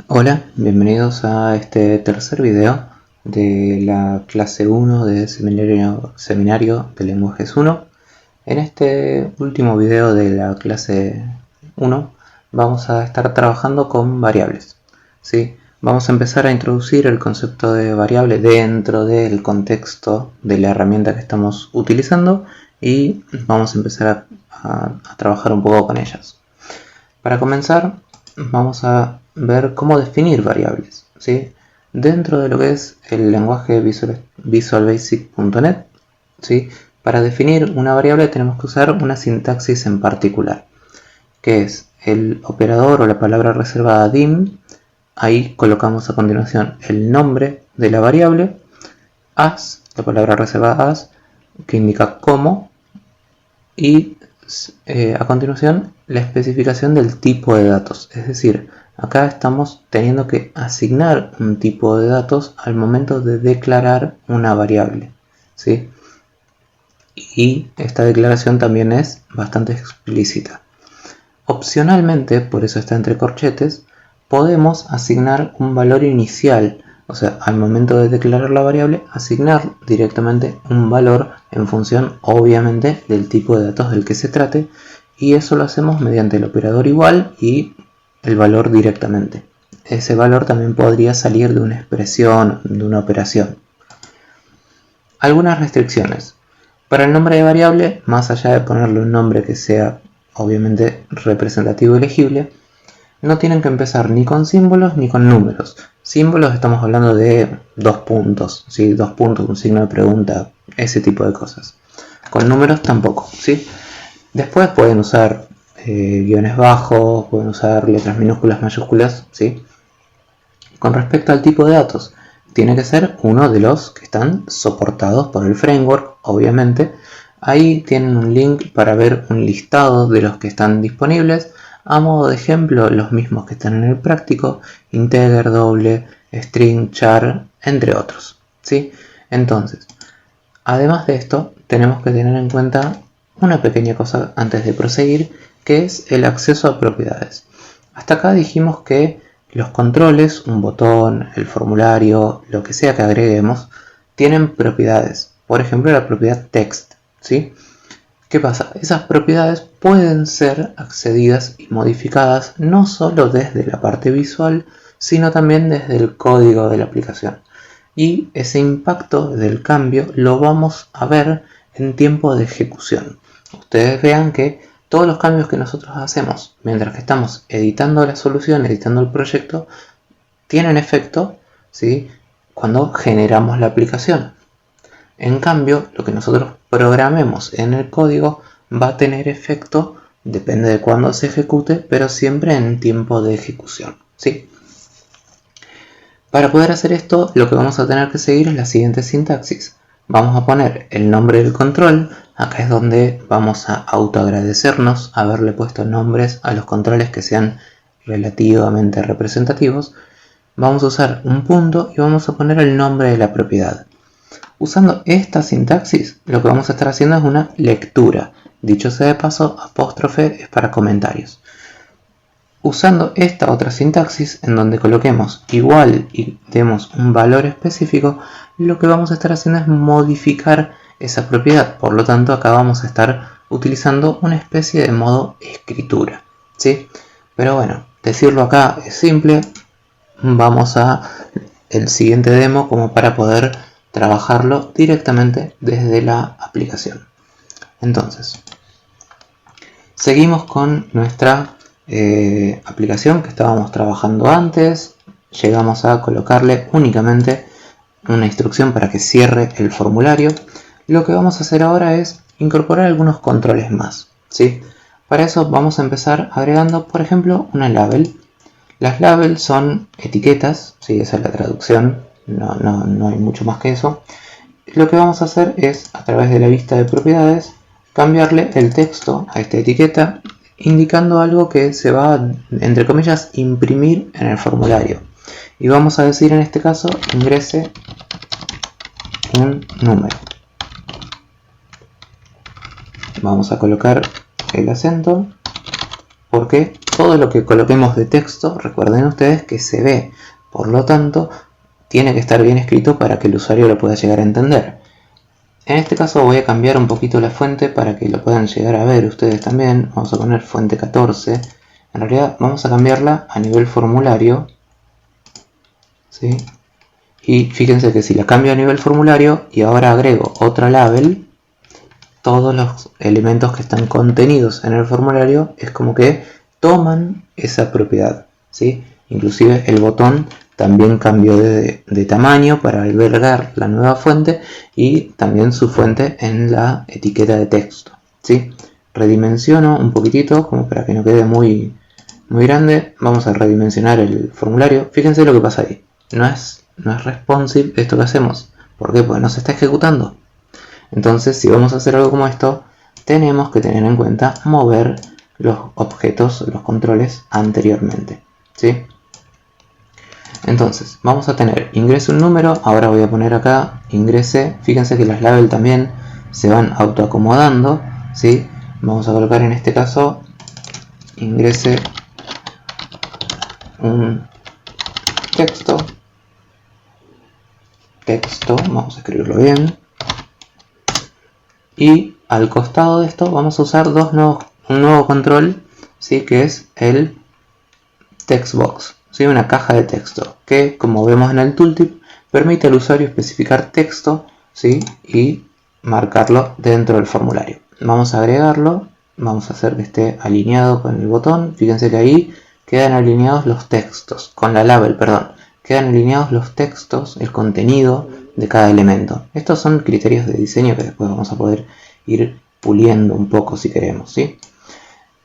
Hola, bienvenidos a este tercer video de la clase 1 de Seminario de Lenguajes 1. En este último video de la clase 1 vamos a estar trabajando con variables, ¿sí? Vamos a empezar a introducir el concepto de variable dentro del contexto de la herramienta que estamos utilizando y vamos a empezar a trabajar un poco con ellas. Para comenzar, vamos a ver cómo definir variables, ¿sí? Dentro de lo que es el lenguaje visualbasic.net, ¿sí? Para definir una variable tenemos que usar una sintaxis en particular, que es el operador o la palabra reservada dim. Ahí colocamos a continuación el nombre de la variable, as, la palabra reservada as, que indica cómo, y a continuación la especificación del tipo de datos. Es decir, acá estamos teniendo que asignar un tipo de datos al momento de declarar una variable, ¿sí? Y esta declaración también es bastante explícita. Opcionalmente, por eso está entre corchetes, podemos asignar un valor inicial. O sea, al momento de declarar la variable, asignar directamente un valor en función, obviamente, del tipo de datos del que se trate, y eso lo hacemos mediante el operador igual y el valor directamente. Ese valor también podría salir de una expresión, de una operación. Algunas restricciones. Para el nombre de variable, más allá de ponerle un nombre que sea, obviamente, representativo y legible, no tienen que empezar ni con símbolos ni con números. Símbolos estamos hablando de 2 puntos, ¿sí? 2 puntos, un signo de pregunta, ese tipo de cosas. Con números tampoco, ¿sí? Después pueden usar guiones bajos, pueden usar letras minúsculas, mayúsculas, ¿sí? Con respecto al tipo de datos, tiene que ser uno de los que están soportados por el framework, obviamente. Ahí tienen un link para ver un listado de los que están disponibles. A modo de ejemplo, los mismos que están en el práctico, integer, doble, string, char, entre otros, ¿sí? Entonces, además de esto, tenemos que tener en cuenta una pequeña cosa antes de proseguir, que es el acceso a propiedades. Hasta acá dijimos que los controles, un botón, el formulario, lo que sea que agreguemos, tienen propiedades. Por ejemplo, la propiedad text, ¿sí? ¿Qué pasa? Esas propiedades pueden ser accedidas y modificadas no solo desde la parte visual, sino también desde el código de la aplicación. Y ese impacto del cambio lo vamos a ver en tiempo de ejecución. Ustedes vean que todos los cambios que nosotros hacemos mientras que estamos editando la solución, editando el proyecto, tienen efecto, ¿sí? Cuando generamos la aplicación. En cambio, lo que nosotros programemos en el código va a tener efecto, depende de cuándo se ejecute, pero siempre en tiempo de ejecución, ¿sí? Para poder hacer esto, lo que vamos a tener que seguir es la siguiente sintaxis. Vamos a poner el nombre del control. Acá es donde vamos a autoagradecernos haberle puesto nombres a los controles que sean relativamente representativos. Vamos a usar un punto y vamos a poner el nombre de la propiedad. Usando esta sintaxis, lo que vamos a estar haciendo es una lectura. Dicho sea de paso, apóstrofe es para comentarios. Usando esta otra sintaxis, en donde coloquemos igual y demos un valor específico, lo que vamos a estar haciendo es modificar esa propiedad. Por lo tanto, acá vamos a estar utilizando una especie de modo escritura, ¿sí? Pero bueno, decirlo acá es simple. Vamos a el siguiente demo como para poder trabajarlo directamente desde la aplicación. Entonces, seguimos con nuestra aplicación que estábamos trabajando antes. Llegamos a colocarle únicamente una instrucción para que cierre el formulario. Lo que vamos a hacer ahora es incorporar algunos controles más, ¿sí? Para eso vamos a empezar agregando, por ejemplo, una label. Las labels son etiquetas, ¿sí? Esa es la traducción, no hay mucho más que eso. Lo que vamos a hacer es, a través de la vista de propiedades, cambiarle el texto a esta etiqueta, indicando algo que se va a, entre comillas, imprimir en el formulario. Y vamos a decir en este caso, ingrese un número. Vamos a colocar el acento, porque todo lo que coloquemos de texto, recuerden ustedes que se ve, por lo tanto tiene que estar bien escrito para que el usuario lo pueda llegar a entender. En este caso voy a cambiar un poquito la fuente para que lo puedan llegar a ver ustedes también. Vamos a poner fuente 14. En realidad vamos a cambiarla a nivel formulario, ¿sí? Y fíjense que si la cambio a nivel formulario y ahora agrego otra label, todos los elementos que están contenidos en el formulario es como que toman esa propiedad, ¿sí? Inclusive el botón también cambió de tamaño para albergar la nueva fuente y también su fuente en la etiqueta de texto, ¿sí? Redimensiono un poquitito como para que no quede muy grande. Vamos a redimensionar el formulario. Fíjense lo que pasa ahí. No es responsive esto que hacemos. ¿Por qué? Porque no se está ejecutando. Entonces, si vamos a hacer algo como esto, tenemos que tener en cuenta mover los objetos, los controles anteriormente, ¿sí? Entonces, vamos a tener ingrese un número. Ahora voy a poner acá ingrese. Fíjense que las labels también se van autoacomodando, ¿sí? Vamos a colocar en este caso ingrese un texto, vamos a escribirlo bien, y al costado de esto vamos a usar un nuevo control, ¿sí? Que es el textbox, ¿sí? Una caja de texto que, como vemos en el tooltip, permite al usuario especificar texto, ¿sí? Y marcarlo dentro del formulario. Vamos a agregarlo, vamos a hacer que esté alineado con el botón. Fíjense que ahí quedan alineados los textos, con la label, perdón, quedan alineados los textos, el contenido de cada elemento. Estos son criterios de diseño que después vamos a poder ir puliendo un poco si queremos, ¿sí?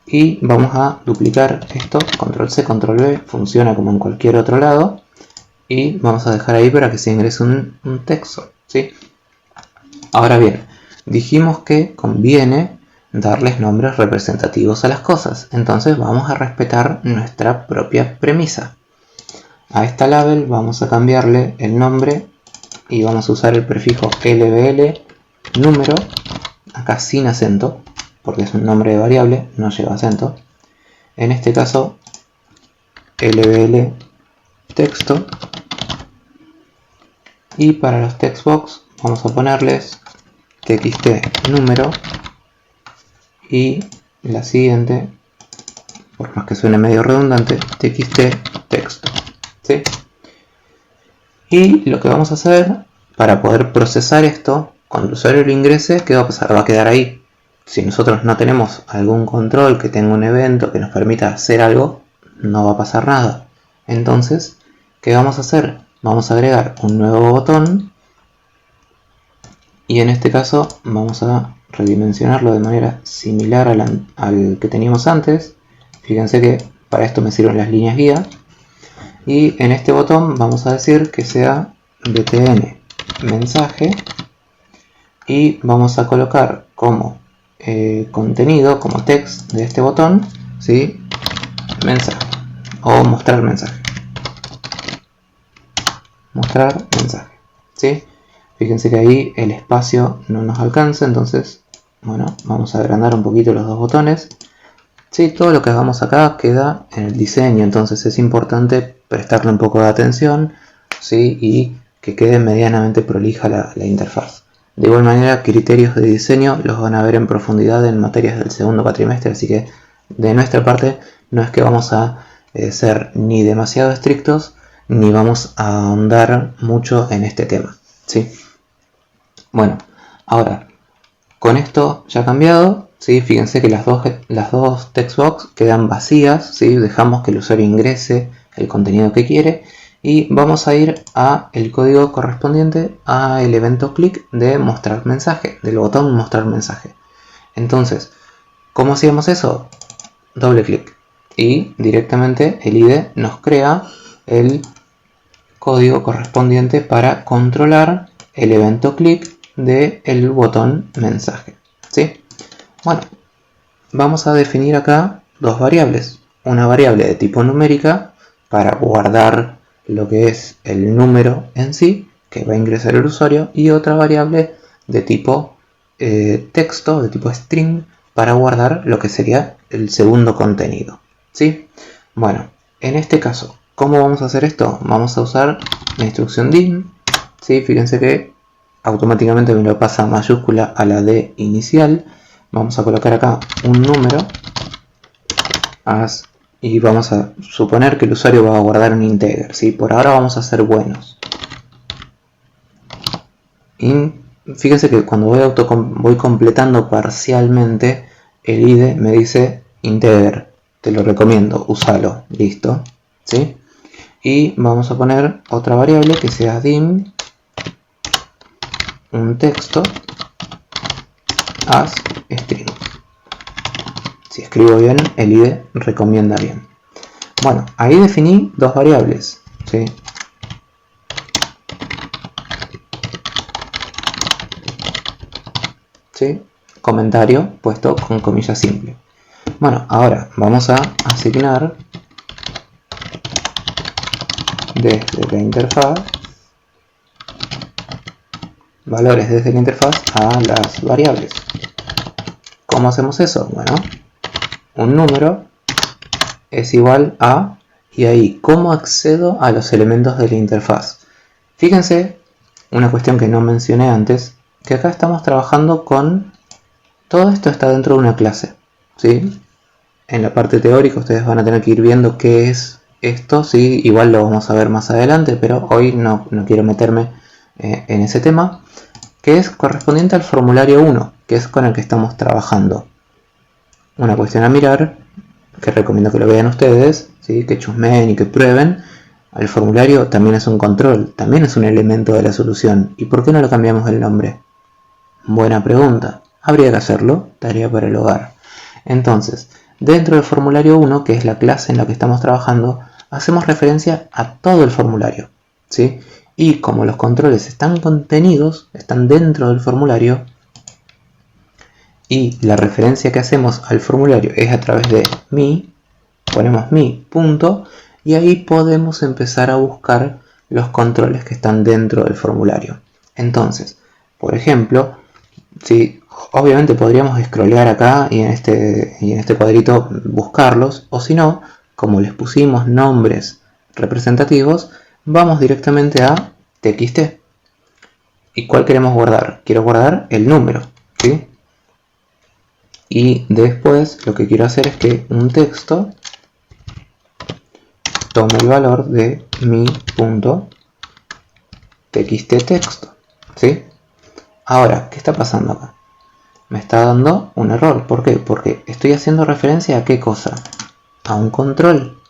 Y vamos a duplicar esto, control C, control V, funciona como en cualquier otro lado, y vamos a dejar ahí para que se ingrese un texto, ¿sí? Ahora bien, dijimos que conviene darles nombres representativos a las cosas, entonces vamos a respetar nuestra propia premisa. A esta label vamos a cambiarle el nombre y vamos a usar el prefijo lbl número, acá sin acento, porque es un nombre de variable, no lleva acento. En este caso, lbl texto. Y para los textbox vamos a ponerles txt número y la siguiente, por más que suene medio redundante, txt texto, ¿sí? Y lo que vamos a hacer para poder procesar esto, cuando el usuario lo ingrese, ¿qué va a pasar? Va a quedar ahí. Si nosotros no tenemos algún control que tenga un evento que nos permita hacer algo, no va a pasar nada. Entonces, ¿qué vamos a hacer? Vamos a agregar un nuevo botón y en este caso vamos a redimensionarlo de manera similar al que teníamos antes. Fíjense que para esto me sirven las líneas guía. Y en este botón vamos a decir que sea btn mensaje y vamos a colocar como contenido, como text de este botón, ¿sí? Mensaje o mostrar mensaje. Mostrar mensaje, ¿sí? Fíjense que ahí el espacio no nos alcanza, entonces, bueno, vamos a agrandar un poquito los dos botones. Sí, todo lo que hagamos acá queda en el diseño, entonces es importante prestarle un poco de atención, ¿sí? Y que quede medianamente prolija la interfaz. De igual manera, criterios de diseño los van a ver en profundidad en materias del segundo cuatrimestre, así que de nuestra parte no es que vamos a ser ni demasiado estrictos ni vamos a ahondar mucho en este tema, ¿sí? Bueno, ahora, con esto ya cambiado, ¿sí? Fíjense que las dos textbox quedan vacías, ¿sí? Dejamos que el usuario ingrese el contenido que quiere y vamos a ir a el código correspondiente al evento click de mostrar mensaje, del botón mostrar mensaje. Entonces, ¿cómo hacíamos eso? Doble clic y directamente el IDE nos crea el código correspondiente para controlar el evento click del botón mensaje, ¿sí? Bueno, vamos a definir acá dos variables. Una variable de tipo numérica para guardar lo que es el número en sí que va a ingresar el usuario y otra variable de tipo texto, de tipo string, para guardar lo que sería el segundo contenido, ¿sí? Bueno, en este caso, ¿cómo vamos a hacer esto? Vamos a usar la instrucción dim, ¿sí? Fíjense que automáticamente me lo pasa mayúscula a la D inicial. Vamos a colocar acá un número y vamos a suponer que el usuario va a guardar un integer, ¿sí? Por ahora vamos a ser buenos. Y fíjense que cuando voy completando parcialmente, el IDE me dice integer, te lo recomiendo, úsalo, listo, ¿sí? Y vamos a poner otra variable que sea dim un texto as string. Si escribo bien, el IDE recomienda bien. Bueno, ahí definí dos variables, ¿sí? ¿Sí? Comentario puesto con comilla simple. Bueno, ahora vamos a asignar desde la interfaz valores desde la interfaz a las variables. ¿Cómo hacemos eso? Bueno, un número es igual a, y ahí, ¿cómo accedo a los elementos de la interfaz? Fíjense, una cuestión que no mencioné antes, que acá estamos trabajando con, todo esto está dentro de una clase, ¿sí? En la parte teórica ustedes van a tener que ir viendo qué es esto, ¿sí? Igual lo vamos a ver más adelante, pero hoy no quiero meterme en ese tema, que es correspondiente al formulario 1, que es con el que estamos trabajando. Una cuestión a mirar, que recomiendo que lo vean ustedes, ¿sí? Que chusmeen y que prueben. El formulario también es un control, también es un elemento de la solución. ¿Y por qué no lo cambiamos el nombre? Buena pregunta. Habría que hacerlo, tarea para el hogar. Entonces, dentro del formulario 1, que es la clase en la que estamos trabajando, hacemos referencia a todo el formulario, ¿sí? Y como los controles están contenidos, están dentro del formulario, y la referencia que hacemos al formulario es a través de mi, ponemos mi punto, y ahí podemos empezar a buscar los controles que están dentro del formulario. Entonces, por ejemplo, si obviamente podríamos scrollear acá y en este cuadrito buscarlos, o si no, como les pusimos nombres representativos, vamos directamente a txt. ¿Y cuál queremos guardar? Quiero guardar el número, ¿sí? Y después lo que quiero hacer es que un texto tome el valor de mi punto txt texto, ¿sí? Ahora, ¿qué está pasando acá? Me está dando un error. ¿Por qué? Porque estoy haciendo referencia a qué cosa, a un control,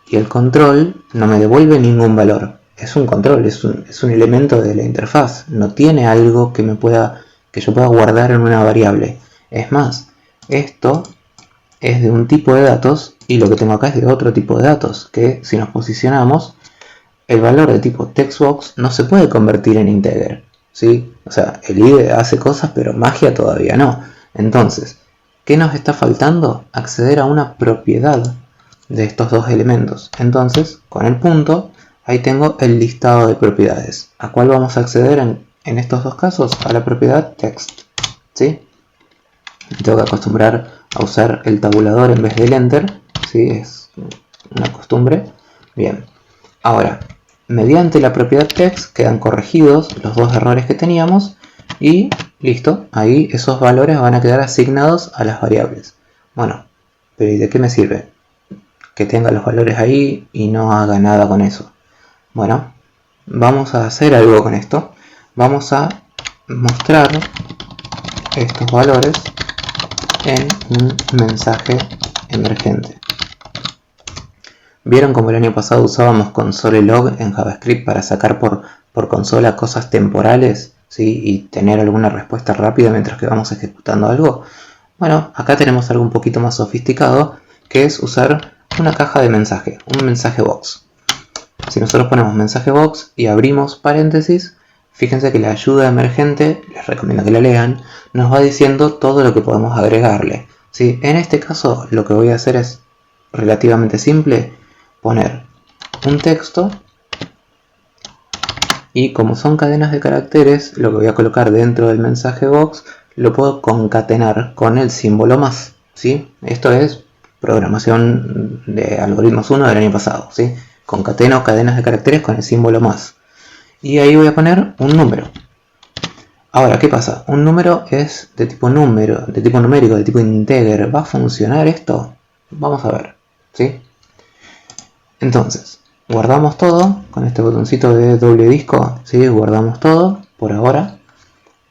y el control no me devuelve ningún valor. Es un control, es un elemento de la interfaz, no tiene algo que yo pueda guardar en una variable. Es más, esto es de un tipo de datos y lo que tengo acá es de otro tipo de datos, que si nos posicionamos, el valor de tipo textbox no se puede convertir en integer, ¿sí? O sea, el IDE hace cosas, pero magia todavía no. Entonces, ¿qué nos está faltando? Acceder a una propiedad de estos dos elementos. Entonces, con el punto, ahí tengo el listado de propiedades. ¿A cuál vamos a acceder en estos dos casos? A la propiedad text, ¿sí? Tengo que acostumbrar a usar el tabulador en vez del enter, ¿sí? Es una costumbre. Bien, ahora, mediante la propiedad text quedan corregidos los dos errores que teníamos y listo, ahí esos valores van a quedar asignados a las variables. Bueno, pero ¿y de qué me sirve? Que tenga los valores ahí y no haga nada con eso. Bueno, vamos a hacer algo con esto. Vamos a mostrar estos valores en un mensaje emergente. ¿Vieron como el año pasado usábamos console.log en JavaScript para sacar por consola cosas temporales, ¿sí? Y tener alguna respuesta rápida mientras que vamos ejecutando algo? Bueno, acá tenemos algo un poquito más sofisticado, que es usar una caja de mensaje, un mensaje box. Si nosotros ponemos mensaje box y abrimos paréntesis, fíjense que la ayuda emergente, les recomiendo que la lean, nos va diciendo todo lo que podemos agregarle, ¿sí? En este caso lo que voy a hacer es relativamente simple, poner un texto y como son cadenas de caracteres, lo que voy a colocar dentro del mensaje box lo puedo concatenar con el símbolo más, ¿sí? Esto es programación de algoritmos 1 del año pasado, ¿sí? Concateno cadenas de caracteres con el símbolo más. Y ahí voy a poner un número. Ahora, ¿qué pasa? Un número es de tipo número, de tipo numérico, de tipo integer. ¿Va a funcionar esto? Vamos a ver, ¿sí? Entonces, guardamos todo con este botoncito de doble disco, ¿sí? Guardamos todo por ahora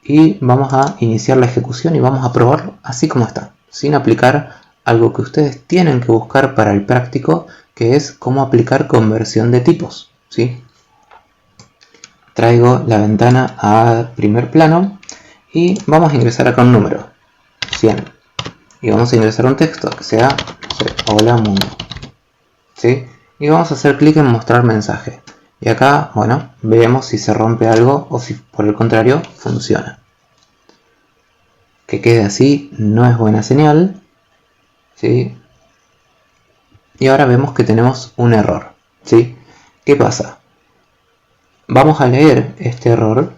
y vamos a iniciar la ejecución y vamos a probarlo así como está, sin aplicar algo que ustedes tienen que buscar para el práctico, que es cómo aplicar conversión de tipos, ¿sí? Traigo la ventana a primer plano y vamos a ingresar acá un número, 100, y vamos a ingresar un texto que sea, no sé, hola mundo, ¿sí? Y vamos a hacer clic en mostrar mensaje. Y acá, bueno, veremos si se rompe algo o si por el contrario funciona. Que quede así no es buena señal, ¿sí? Y ahora vemos que tenemos un error, ¿sí? ¿Qué pasa? Vamos a leer este error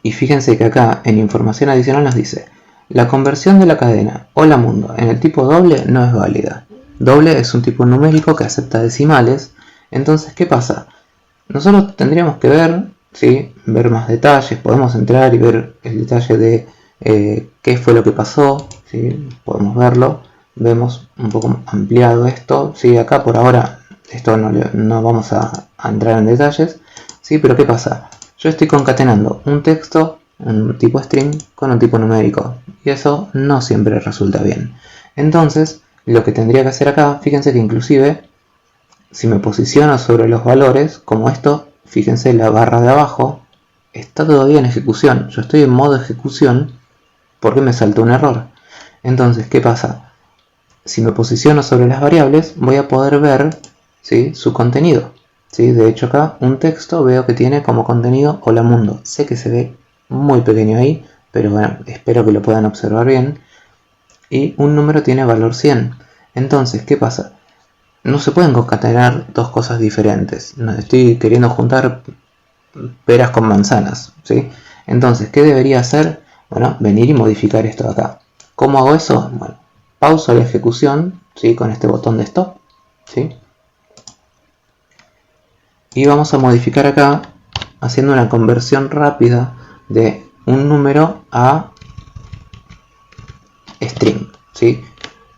y fíjense que acá en información adicional nos dice: la conversión de la cadena hola mundo en el tipo doble no es válida. Doble es un tipo numérico que acepta decimales. Entonces, ¿qué pasa? Nosotros tendríamos que ver, ¿sí? Ver más detalles, podemos entrar y ver el detalle de qué fue lo que pasó, ¿sí? Podemos verlo, vemos un poco ampliado esto, ¿sí? Acá por ahora esto no vamos a entrar en detalles, ¿sí? Pero ¿qué pasa? Yo estoy concatenando un texto, un tipo string, con un tipo numérico, y eso no siempre resulta bien. Entonces, lo que tendría que hacer acá, fíjense que inclusive, si me posiciono sobre los valores, como esto, fíjense la barra de abajo, está todavía en ejecución. Yo estoy en modo ejecución porque me saltó un error. Entonces, ¿qué pasa? Si me posiciono sobre las variables, voy a poder ver, ¿sí? Su contenido, ¿sí? De hecho acá, un texto veo que tiene como contenido hola mundo. Sé que se ve muy pequeño ahí, pero bueno, espero que lo puedan observar bien. Y un número tiene valor 100. Entonces, ¿qué pasa? No se pueden concatenar dos cosas diferentes. No estoy queriendo juntar peras con manzanas, ¿sí? Entonces, ¿qué debería hacer? Bueno, venir y modificar esto de acá. ¿Cómo hago eso? Bueno, pauso la ejecución, ¿sí? Con este botón de stop, ¿sí? Y vamos a modificar acá haciendo una conversión rápida de un número a string, ¿sí?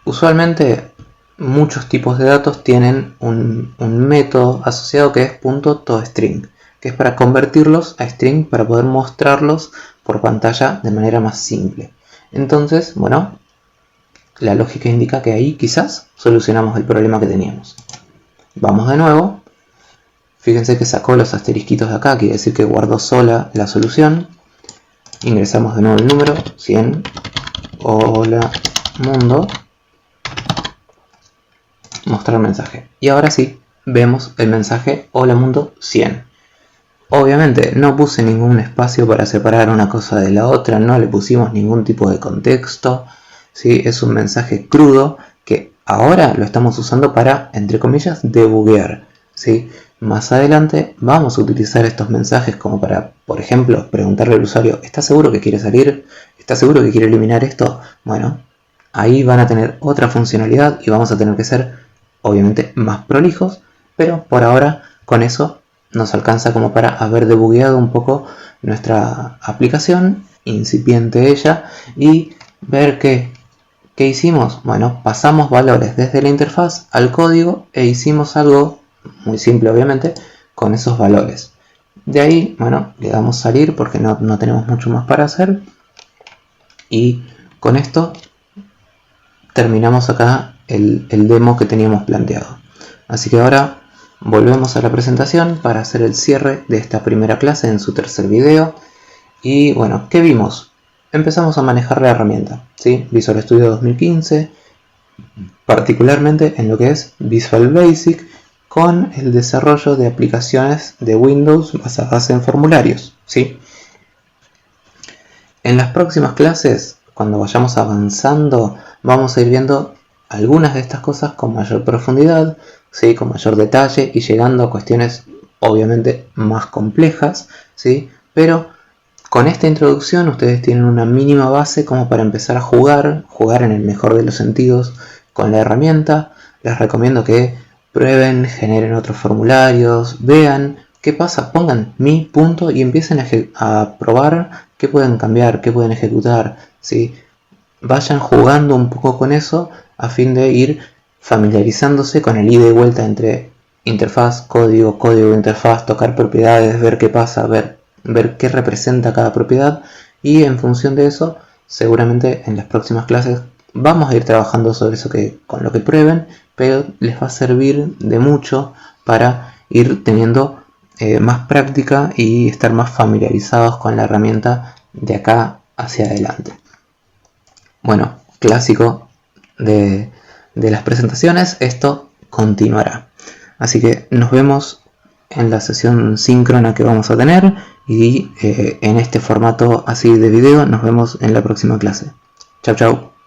Usualmente muchos tipos de datos tienen un método asociado que es .toString, que es para convertirlos a string para poder mostrarlos por pantalla de manera más simple. Entonces, bueno, la lógica indica que ahí quizás solucionamos el problema que teníamos. Vamos de nuevo. Fíjense que sacó los asterisquitos de acá, quiere decir que guardó sola la solución. Ingresamos de nuevo el número, 100, hola mundo, mostrar mensaje. Y ahora sí, vemos el mensaje hola mundo 100. Obviamente no puse ningún espacio para separar una cosa de la otra, no le pusimos ningún tipo de contexto, ¿sí? Es un mensaje crudo que ahora lo estamos usando para, entre comillas, debuguear, ¿sí? Más adelante vamos a utilizar estos mensajes como para, por ejemplo, preguntarle al usuario: ¿está seguro que quiere salir? ¿Está seguro que quiere eliminar esto? Bueno, ahí van a tener otra funcionalidad y vamos a tener que ser, obviamente, más prolijos, pero por ahora con eso nos alcanza como para haber debugueado un poco nuestra aplicación, incipiente ella, y ver ¿qué hicimos? Bueno, pasamos valores desde la interfaz al código e hicimos algo muy simple, obviamente, con esos valores. De ahí, bueno, le damos salir porque no tenemos mucho más para hacer, y con esto terminamos acá el demo que teníamos planteado. Así que ahora volvemos a la presentación para hacer el cierre de esta primera clase en su tercer video. Y bueno, ¿qué vimos? Empezamos a manejar la herramienta, ¿sí? Visual Studio 2015, particularmente en lo que es Visual Basic, con el desarrollo de aplicaciones de Windows basadas en formularios, ¿sí? En las próximas clases, cuando vayamos avanzando, vamos a ir viendo algunas de estas cosas con mayor profundidad, ¿sí? Con mayor detalle y llegando a cuestiones obviamente más complejas, ¿sí? Pero Con esta introducción ustedes tienen una mínima base como para empezar a jugar en el mejor de los sentidos con la herramienta. Les recomiendo que prueben, generen otros formularios, vean qué pasa, pongan mi punto y empiecen a probar qué pueden cambiar, qué pueden ejecutar, ¿sí? Vayan jugando un poco con eso a fin de ir familiarizándose con el ida y vuelta entre interfaz, código, código, interfaz, tocar propiedades, ver qué pasa, ver qué representa cada propiedad, y en función de eso seguramente en las próximas clases vamos a ir trabajando sobre eso con lo que prueben, pero les va a servir de mucho para ir teniendo más práctica y estar más familiarizados con la herramienta de acá hacia adelante. Bueno, clásico de las presentaciones, esto continuará. Así que nos vemos en la sesión síncrona que vamos a tener, y en este formato así de video nos vemos en la próxima clase. Chau chau.